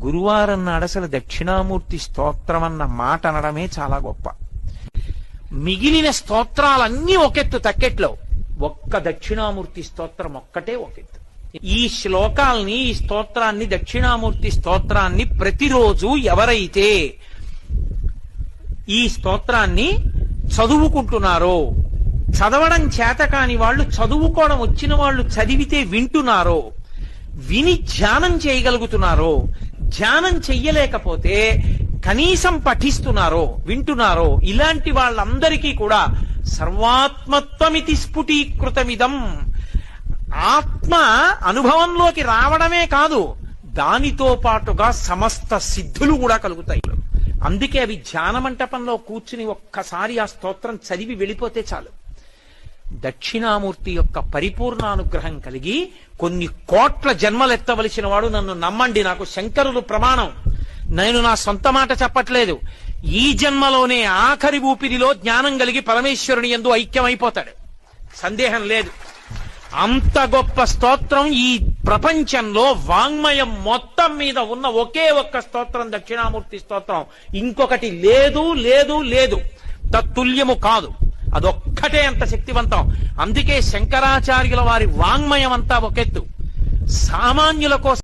గురువారం నాడు అసలు దక్షిణామూర్తి స్తోత్రం అన్న మాట అనడమే చాలా గొప్ప. మిగిలిన స్తోత్రాలన్నీ ఒకెత్తు తక్కెట్లో, ఒక్క దక్షిణామూర్తి స్తోత్రం ఒక్కటే ఒకెత్తు. ఈ శ్లోకాల్ని, ఈ స్తోత్రాన్ని, దక్షిణామూర్తి స్తోత్రాన్ని ప్రతిరోజు ఎవరైతే ఈ స్తోత్రాన్ని చదువుకుంటున్నారో, చదవడం చేత కాని వాళ్ళు, చదువుకోవడం వచ్చిన వాళ్ళు చదివితే వింటున్నారో, విని ధ్యానం చేయగలుగుతున్నారో, ధ్యానం చెయ్యలేకపోతే కనీసం పఠిస్తున్నారో, వింటున్నారో, ఇలాంటి వాళ్ళందరికీ కూడా సర్వాత్మత్వమితి స్ఫుటీకృతమిదం, ఆత్మ అనుభవంలోకి రావడమే కాదు, దానితో పాటుగా సమస్త సిద్ధులు కూడా కలుగుతాయి. అందుకే అవి ధ్యాన మంటపంలో కూర్చుని ఒక్కసారి ఆ స్తోత్రం చదివి వెళ్ళిపోతే చాలు. దక్షిణామూర్తి యొక్క పరిపూర్ణానుగ్రహం కలిగి కొన్ని కోట్ల జన్మలెత్తవలసిన వాడు, నన్ను నమ్మండి, నాకు శంకరులు ప్రమాణం, నేను నా సొంత మాట చెప్పట్లేదు, ఈ జన్మలోనే ఆఖరి ఊపిరిలో జ్ఞానం కలిగి పరమేశ్వరుని యందు ఐక్యమైపోతాడు, సందేహం లేదు. అంత గొప్ప స్తోత్రం ఈ ప్రపంచంలో వాంగ్మయం మొత్తం మీద ఉన్న ఒకే ఒక్క స్తోత్రం దక్షిణామూర్తి స్తోత్రం. ఇంకొకటి లేదు లేదు లేదు, తత్తుల్యము కాదు, అదొక్కటే అంత శక్తివంతం. అందుకే శంకరాచార్యుల వారి వాంగ్మయం అంతా ఒకెత్తు, సామాన్యుల కోసం